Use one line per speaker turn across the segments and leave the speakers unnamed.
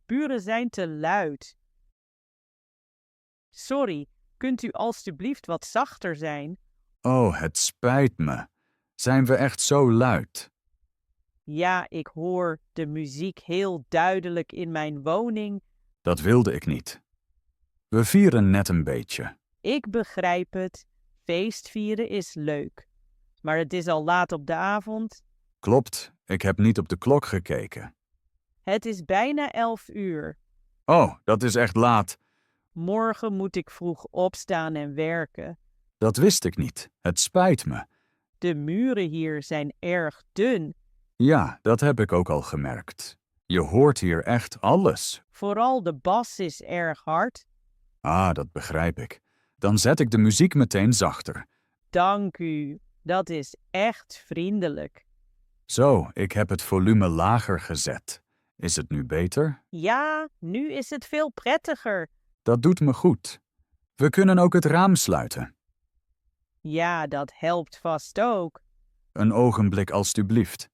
buren zijn te luid. Sorry, kunt u alstublieft wat zachter zijn?
Oh, het spijt me. Zijn we echt zo luid?
Ja, ik hoor de muziek heel duidelijk in mijn woning.
Dat wilde ik niet. We vieren net een beetje.
Ik begrijp het. Feestvieren is leuk. Maar het is al laat op de avond.
Klopt, ik heb niet op de klok gekeken.
Het is bijna 11 uur.
Oh, dat is echt laat.
Morgen moet ik vroeg opstaan en werken.
Dat wist ik niet. Het spijt me.
De muren hier zijn erg dun.
Ja, dat heb ik ook al gemerkt. Je hoort hier echt alles.
Vooral de bas is erg hard.
Ah, dat begrijp ik. Dan zet ik de muziek meteen zachter.
Dank u. Dat is echt vriendelijk.
Zo, ik heb het volume lager gezet. Is het nu beter?
Ja, nu is het veel prettiger.
Dat doet me goed. We kunnen ook het raam sluiten.
Ja, dat helpt vast ook.
Een ogenblik alstublieft.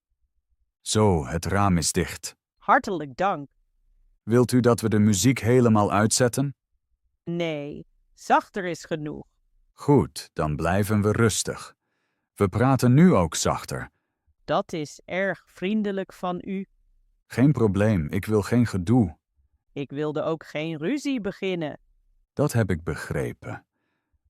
Zo, het raam is dicht.
Hartelijk dank.
Wilt u dat we de muziek helemaal uitzetten?
Nee, zachter is genoeg.
Goed, dan blijven we rustig. We praten nu ook zachter.
Dat is erg vriendelijk van u.
Geen probleem, ik wil geen gedoe.
Ik wilde ook geen ruzie beginnen.
Dat heb ik begrepen.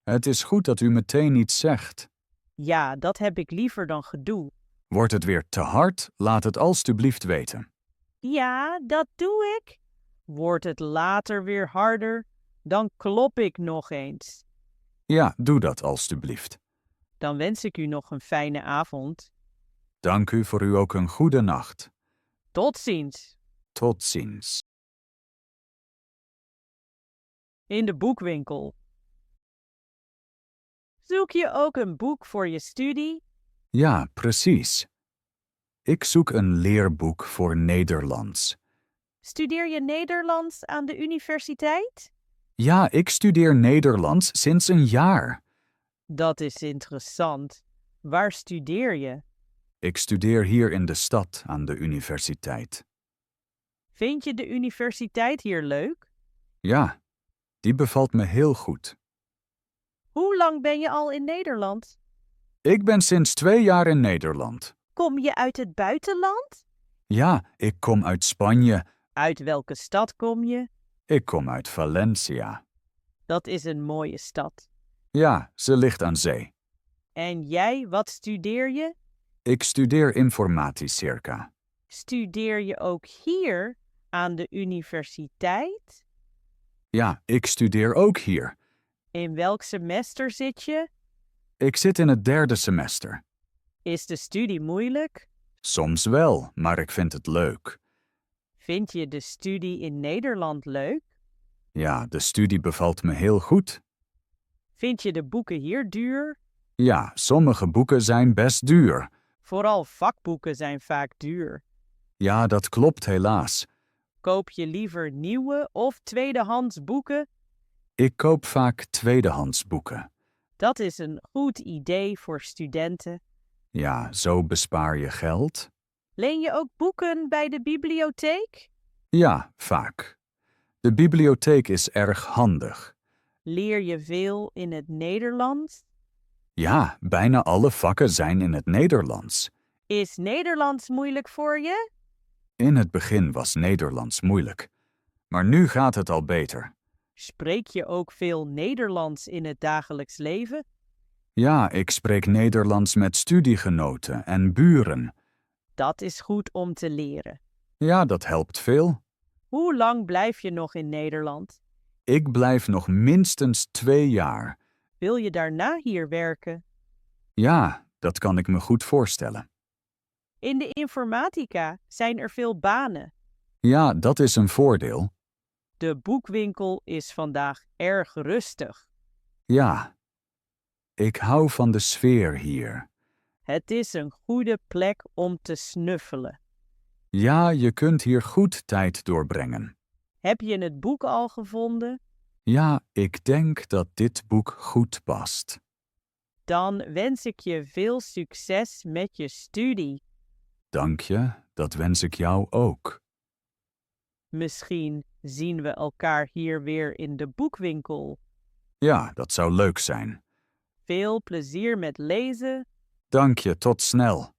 Het is goed dat u meteen iets zegt.
Ja, dat heb ik liever dan gedoe.
Wordt het weer te hard, laat het alstublieft weten.
Ja, dat doe ik. Wordt het later weer harder, dan klop ik nog eens.
Ja, doe dat alstublieft.
Dan wens ik u nog een fijne avond.
Dank u voor u ook een goede nacht.
Tot ziens.
Tot ziens.
In de boekwinkel. Zoek je ook een boek voor je studie?
Ja, precies. Ik zoek een leerboek voor Nederlands.
Studeer je Nederlands aan de universiteit?
Ja, ik studeer Nederlands sinds een jaar.
Dat is interessant. Waar studeer je?
Ik studeer hier in de stad aan de universiteit.
Vind je de universiteit hier leuk?
Ja, die bevalt me heel goed.
Hoe lang ben je al in Nederland?
Ik ben sinds 2 jaar in Nederland.
Kom je uit het buitenland?
Ja, ik kom uit Spanje.
Uit welke stad kom je?
Ik kom uit Valencia.
Dat is een mooie stad.
Ja, ze ligt aan zee.
En jij, wat studeer je?
Ik studeer informatiecirca.
Studeer je ook hier aan de universiteit?
Ja, ik studeer ook hier.
In welk semester zit je?
Ik zit in het 3e semester.
Is de studie moeilijk?
Soms wel, maar ik vind het leuk.
Vind je de studie in Nederland leuk?
Ja, de studie bevalt me heel goed.
Vind je de boeken hier duur?
Ja, sommige boeken zijn best duur.
Vooral vakboeken zijn vaak duur.
Ja, dat klopt helaas.
Koop je liever nieuwe of tweedehands boeken?
Ik koop vaak tweedehands boeken.
Dat is een goed idee voor studenten.
Ja, zo bespaar je geld.
Leen je ook boeken bij de bibliotheek?
Ja, vaak. De bibliotheek is erg handig.
Leer je veel in het Nederlands?
Ja, bijna alle vakken zijn in het Nederlands.
Is Nederlands moeilijk voor je?
In het begin was Nederlands moeilijk. Maar nu gaat het al beter.
Spreek je ook veel Nederlands in het dagelijks leven?
Ja, ik spreek Nederlands met studiegenoten en buren.
Dat is goed om te leren.
Ja, dat helpt veel.
Hoe lang blijf je nog in Nederland?
Ik blijf nog minstens 2 jaar.
Wil je daarna hier werken?
Ja, dat kan ik me goed voorstellen.
In de informatica zijn er veel banen.
Ja, dat is een voordeel.
De boekwinkel is vandaag erg rustig.
Ja, ik hou van de sfeer hier.
Het is een goede plek om te snuffelen.
Ja, je kunt hier goed tijd doorbrengen.
Heb je het boek al gevonden?
Ja, ik denk dat dit boek goed past.
Dan wens ik je veel succes met je studie.
Dank je, dat wens ik jou ook.
Misschien zien we elkaar hier weer in de boekwinkel.
Ja, dat zou leuk zijn.
Veel plezier met lezen.
Dank je, tot snel.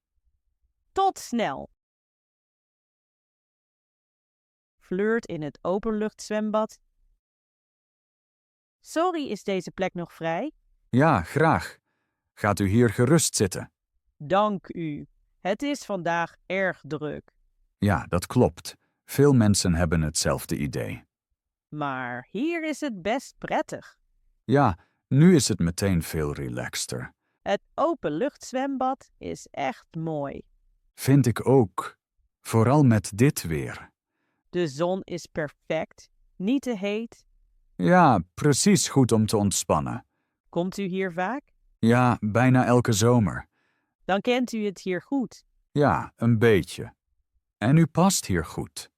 Tot snel! Flirt in het openluchtzwembad. Sorry, is deze plek nog vrij?
Ja, graag. Gaat u hier gerust zitten?
Dank u. Het is vandaag erg druk.
Ja, dat klopt. Veel mensen hebben hetzelfde idee.
Maar hier is het best prettig.
Ja, nu is het meteen veel relaxter.
Het openluchtzwembad is echt mooi.
Vind ik ook. Vooral met dit weer.
De zon is perfect, niet te heet.
Ja, precies goed om te ontspannen.
Komt u hier vaak?
Ja, bijna elke zomer.
Dan kent u het hier goed.
Ja, een beetje. En u past hier goed.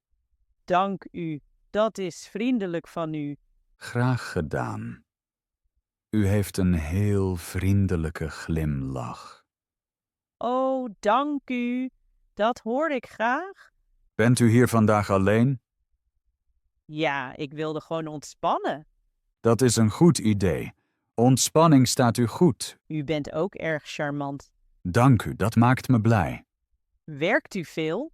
Dank u, dat is vriendelijk van u.
Graag gedaan. U heeft een heel vriendelijke glimlach.
Oh, dank u. Dat hoor ik graag.
Bent u hier vandaag alleen?
Ja, ik wilde gewoon ontspannen.
Dat is een goed idee. Ontspanning staat u goed.
U bent ook erg charmant.
Dank u, dat maakt me blij.
Werkt u veel?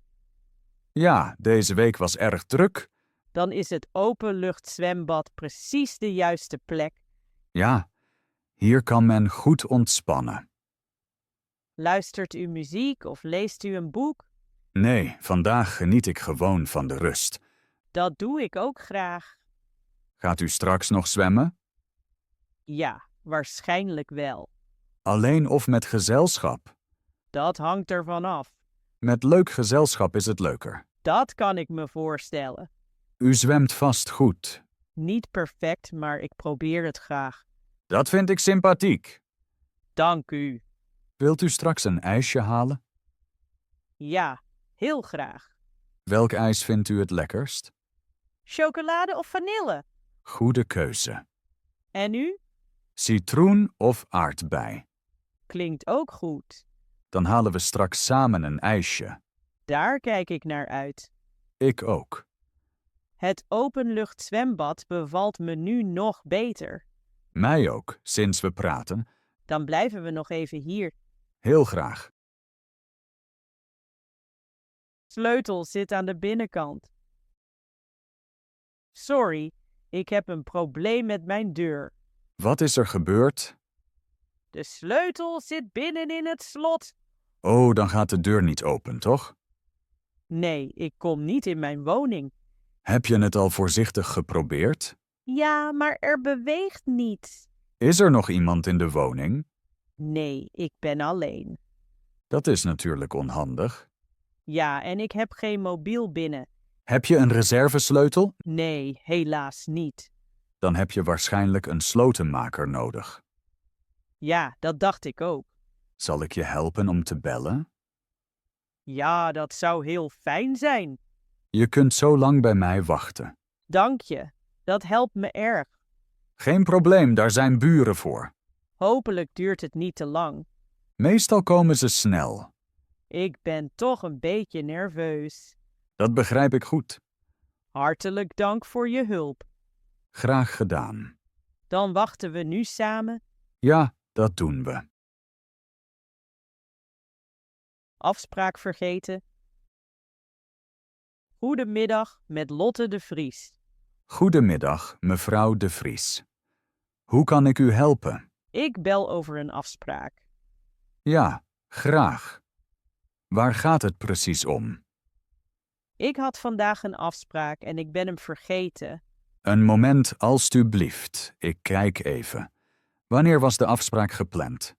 Ja, deze week was erg druk.
Dan is het openluchtzwembad precies de juiste plek.
Ja, hier kan men goed ontspannen.
Luistert u muziek of leest u een boek?
Nee, vandaag geniet ik gewoon van de rust.
Dat doe ik ook graag.
Gaat u straks nog zwemmen?
Ja, waarschijnlijk wel.
Alleen of met gezelschap?
Dat hangt ervan af.
Met leuk gezelschap is het leuker.
Dat kan ik me voorstellen.
U zwemt vast goed.
Niet perfect, maar ik probeer het graag.
Dat vind ik sympathiek.
Dank u.
Wilt u straks een ijsje halen?
Ja, heel graag.
Welk ijs vindt u het lekkerst?
Chocolade of vanille?
Goede keuze.
En u?
Citroen of aardbei?
Klinkt ook goed.
Dan halen we straks samen een ijsje.
Daar kijk ik naar uit.
Ik ook.
Het openluchtzwembad bevalt me nu nog beter.
Mij ook, sinds we praten.
Dan blijven we nog even hier.
Heel graag.
Sleutel zit aan de binnenkant. Sorry, ik heb een probleem met mijn deur.
Wat is er gebeurd?
De sleutel zit binnen in het slot.
Oh, dan gaat de deur niet open, toch?
Nee, ik kom niet in mijn woning.
Heb je het al voorzichtig geprobeerd?
Ja, maar er beweegt niets.
Is er nog iemand in de woning?
Nee, ik ben alleen.
Dat is natuurlijk onhandig.
Ja, en ik heb geen mobiel binnen.
Heb je een reservesleutel?
Nee, helaas niet.
Dan heb je waarschijnlijk een slotenmaker nodig.
Ja, dat dacht ik ook.
Zal ik je helpen om te bellen?
Ja, dat zou heel fijn zijn.
Je kunt zo lang bij mij wachten.
Dank je. Dat helpt me erg.
Geen probleem, daar zijn buren voor.
Hopelijk duurt het niet te lang.
Meestal komen ze snel.
Ik ben toch een beetje nerveus.
Dat begrijp ik goed.
Hartelijk dank voor je hulp.
Graag gedaan.
Dan wachten we nu samen.
Ja, dat doen we.
Afspraak vergeten. Goedemiddag met Lotte de Vries.
Goedemiddag, mevrouw de Vries. Hoe kan ik u helpen?
Ik bel over een afspraak.
Ja, graag. Waar gaat het precies om?
Ik had vandaag een afspraak en ik ben hem vergeten.
Een moment, alstublieft. Ik kijk even. Wanneer was de afspraak gepland?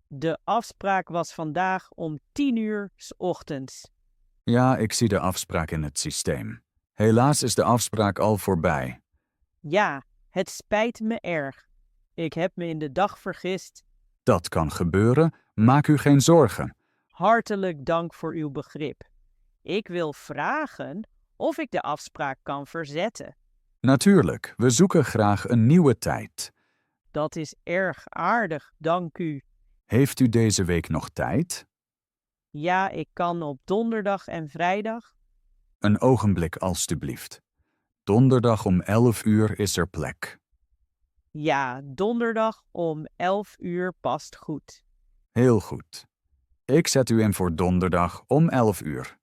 De afspraak was vandaag om 10:00 's ochtends.
Ja, ik zie de afspraak in het systeem. Helaas is de afspraak al voorbij.
Ja, het spijt me erg. Ik heb me in de dag vergist.
Dat kan gebeuren, maak u geen zorgen.
Hartelijk dank voor uw begrip. Ik wil vragen of ik de afspraak kan verzetten.
Natuurlijk, we zoeken graag een nieuwe tijd.
Dat is erg aardig, dank u.
Heeft u deze week nog tijd?
Ja, ik kan op donderdag en vrijdag.
Een ogenblik alstublieft. Donderdag om 11 uur is er plek.
Ja, donderdag om 11 uur past goed.
Heel goed. Ik zet u in voor donderdag om 11 uur.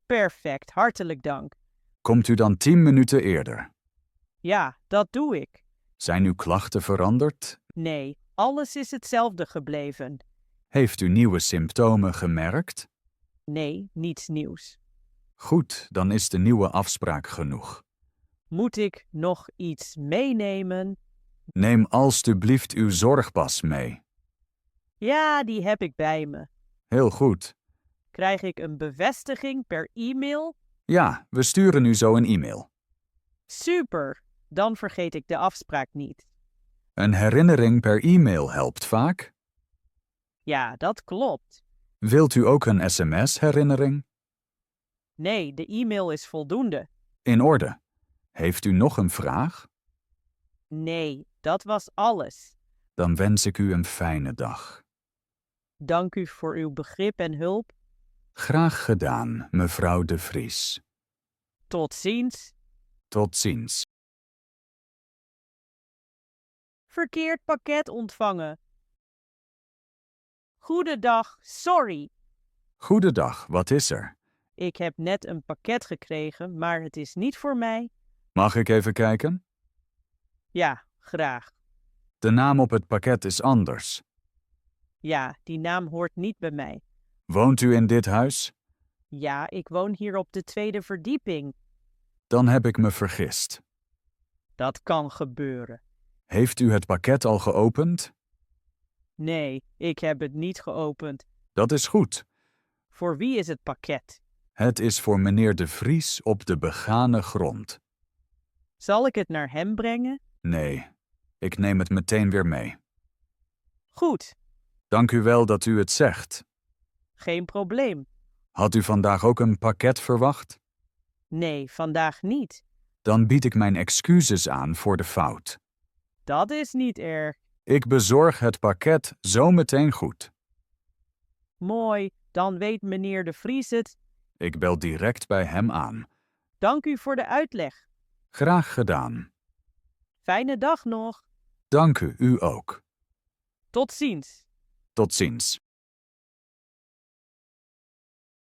Perfect, hartelijk dank.
Komt u dan 10 minuten eerder?
Ja, dat doe ik.
Zijn uw klachten veranderd?
Nee, alles is hetzelfde gebleven.
Heeft u nieuwe symptomen gemerkt?
Nee, niets nieuws.
Goed, dan is de nieuwe afspraak genoeg.
Moet ik nog iets meenemen?
Neem alstublieft uw zorgpas mee.
Ja, die heb ik bij me.
Heel goed.
Krijg ik een bevestiging per e-mail?
Ja, we sturen u zo een e-mail.
Super, dan vergeet ik de afspraak niet.
Een herinnering per e-mail helpt vaak.
Ja, dat klopt.
Wilt u ook een sms-herinnering?
Nee, de e-mail is voldoende.
In orde. Heeft u nog een vraag?
Nee, dat was alles.
Dan wens ik u een fijne dag.
Dank u voor uw begrip en hulp.
Graag gedaan, mevrouw De Vries.
Tot ziens.
Tot ziens.
Verkeerd pakket ontvangen. Goedendag, sorry.
Goedendag, wat is er?
Ik heb net een pakket gekregen, maar het is niet voor mij.
Mag ik even kijken?
Ja, graag.
De naam op het pakket is anders.
Ja, die naam hoort niet bij mij.
Woont u in dit huis?
Ja, ik woon hier op de 2e verdieping.
Dan heb ik me vergist.
Dat kan gebeuren.
Heeft u het pakket al geopend?
Nee, ik heb het niet geopend.
Dat is goed.
Voor wie is het pakket?
Het is voor meneer De Vries op de begane grond.
Zal ik het naar hem brengen?
Nee, ik neem het meteen weer mee.
Goed,
Dank u wel dat u het zegt.
geen probleem.
Had u vandaag ook een pakket verwacht?
Nee, vandaag niet.
Dan bied ik mijn excuses aan voor de fout.
Dat is niet erg.
Ik bezorg het pakket zo meteen goed.
Mooi, dan weet meneer De Vries het.
Ik bel direct bij hem aan.
Dank u voor de uitleg.
Graag gedaan.
Fijne dag nog.
Dank u, u ook.
Tot ziens.
Tot ziens.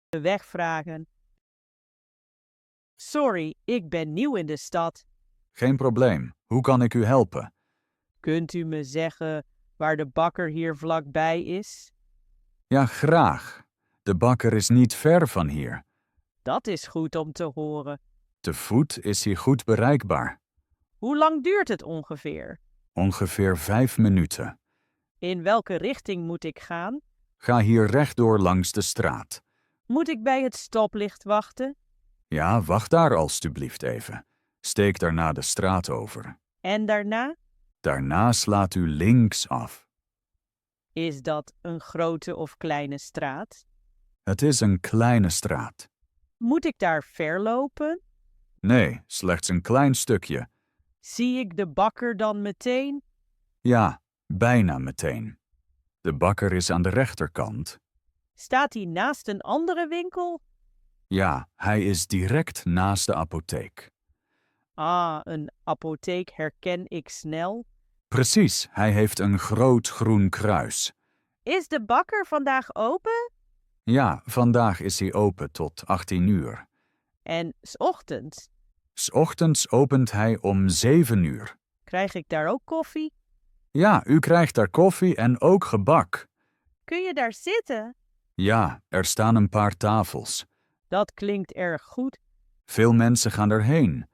De weg vragen. Sorry, ik ben nieuw in de stad.
Geen probleem. Hoe kan ik u helpen?
Kunt u me zeggen waar de bakker hier vlakbij is?
Ja, graag. De bakker is niet ver van hier.
Dat is goed om te horen.
Te voet is hij goed bereikbaar.
Hoe lang duurt het ongeveer?
Ongeveer 5 minuten.
In welke richting moet ik gaan?
Ga hier rechtdoor langs de straat.
Moet ik bij het stoplicht wachten?
Ja, wacht daar alstublieft even. Steek daarna de straat over.
En daarna?
Daarna slaat u links af.
Is dat een grote of kleine straat?
Het is een kleine straat.
Moet ik daar ver lopen?
Nee, slechts een klein stukje.
Zie ik de bakker dan meteen?
Ja, bijna meteen. De bakker is aan de rechterkant.
Staat hij naast een andere winkel?
Ja, hij is direct naast de apotheek.
Ah, een apotheek herken ik snel.
Precies, hij heeft een groot groen kruis.
Is de bakker vandaag open?
Ja, vandaag is hij open tot 18 uur.
En 's ochtends?
'S ochtends opent hij om 7 uur.
Krijg ik daar ook koffie?
Ja, u krijgt daar koffie en ook gebak.
Kun je daar zitten?
Ja, er staan een paar tafels.
Dat klinkt erg goed.
Veel mensen gaan erheen.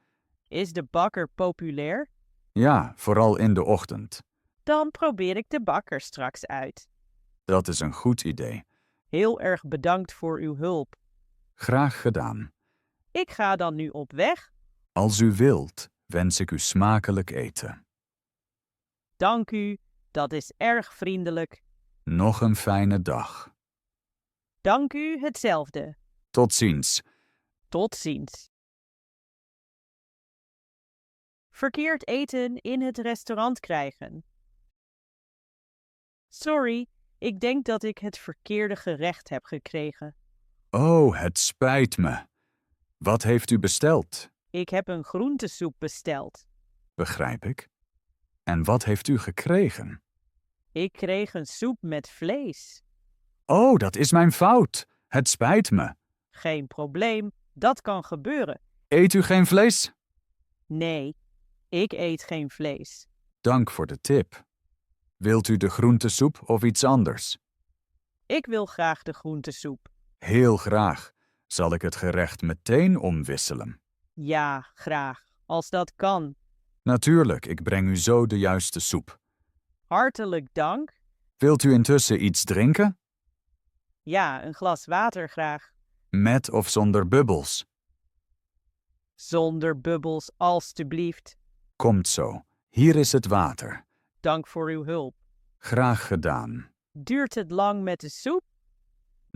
Is de bakker populair?
Ja, vooral in de ochtend.
Dan probeer ik de bakker straks uit.
Dat is een goed idee.
Heel erg bedankt voor uw hulp.
Graag gedaan.
Ik ga dan nu op weg.
Als u wilt, wens ik u smakelijk eten.
Dank u, dat is erg vriendelijk.
Nog een fijne dag.
Dank u, hetzelfde.
Tot ziens.
Tot ziens. Verkeerd eten in het restaurant krijgen. Sorry, ik denk dat ik het verkeerde gerecht heb gekregen.
Oh, het spijt me. Wat heeft u besteld?
Ik heb een groentesoep besteld.
Begrijp ik. En wat heeft u gekregen?
Ik kreeg een soep met vlees.
Oh, dat is mijn fout. Het spijt me.
Geen probleem, dat kan gebeuren.
Eet u geen vlees?
Nee, ik eet geen vlees.
Dank voor de tip. Wilt u de groentesoep of iets anders?
Ik wil graag de groentesoep.
Heel graag. Zal ik het gerecht meteen omwisselen?
Ja, graag, als dat kan.
Natuurlijk, ik breng u zo de juiste soep.
Hartelijk dank.
Wilt u intussen iets drinken?
Ja, een glas water graag.
Met of zonder bubbels?
Zonder bubbels, alstublieft.
Komt zo. Hier is het water.
Dank voor uw hulp.
Graag gedaan.
Duurt het lang met de soep?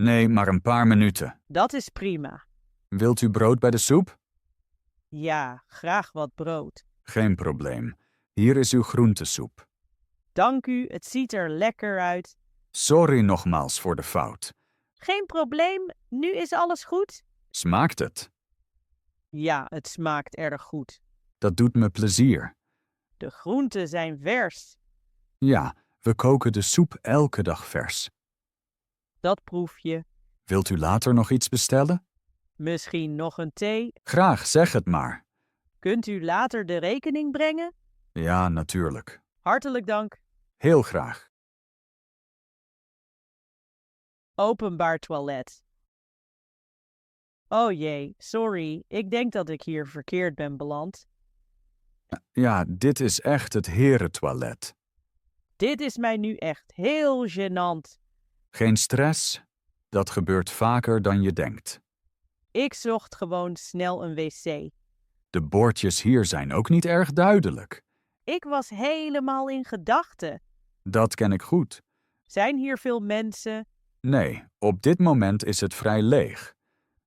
Nee, maar een paar minuten.
Dat is prima.
Wilt u brood bij de soep?
Ja, graag wat brood.
Geen probleem. Hier is uw groentesoep.
Dank u, het ziet er lekker uit.
Sorry nogmaals voor de fout.
Geen probleem, nu is alles goed?
Smaakt het?
Ja, het smaakt erg goed.
Dat doet me plezier.
De groenten zijn vers.
Ja, we koken de soep elke dag vers.
Dat proef je.
Wilt u later nog iets bestellen?
Misschien nog een thee?
Graag, zeg het maar.
Kunt u later de rekening brengen?
Ja, natuurlijk.
Hartelijk dank.
Heel graag.
Openbaar toilet. Oh jee, sorry, ik denk dat ik hier verkeerd ben beland.
Ja, dit is echt het herentoilet.
Dit is mij nu echt heel gênant.
Geen stress? Dat gebeurt vaker dan je denkt.
Ik zocht gewoon snel een wc.
De bordjes hier zijn ook niet erg duidelijk.
Ik was helemaal in gedachten.
Dat ken ik goed.
Zijn hier veel mensen?
Nee, op dit moment is het vrij leeg.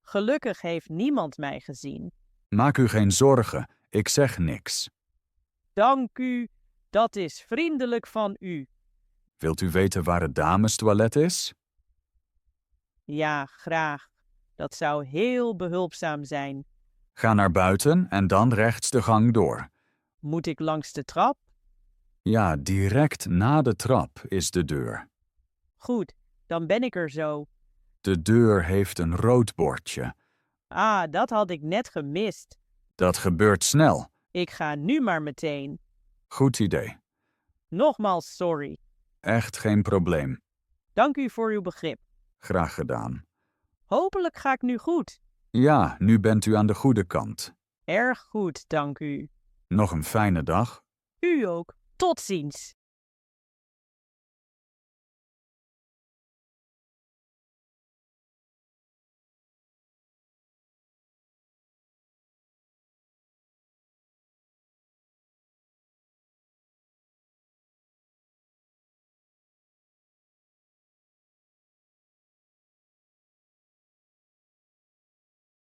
Gelukkig heeft niemand mij gezien.
Maak u geen zorgen, ik zeg niks.
Dank u, dat is vriendelijk van u.
Wilt u weten waar het damestoilet is?
Ja, graag. Dat zou heel behulpzaam zijn.
Ga naar buiten en dan rechts de gang door.
Moet ik langs de trap?
Ja, direct na de trap is de deur.
Goed, dan ben ik er zo.
De deur heeft een rood bordje.
Ah, dat had ik net gemist.
Dat gebeurt snel.
Ik ga nu maar meteen.
Goed idee.
Nogmaals sorry.
Echt geen probleem.
Dank u voor uw begrip.
Graag gedaan.
Hopelijk ga ik nu goed.
Ja, nu bent u aan de goede kant.
Erg goed, dank u.
Nog een fijne dag.
U ook. Tot ziens.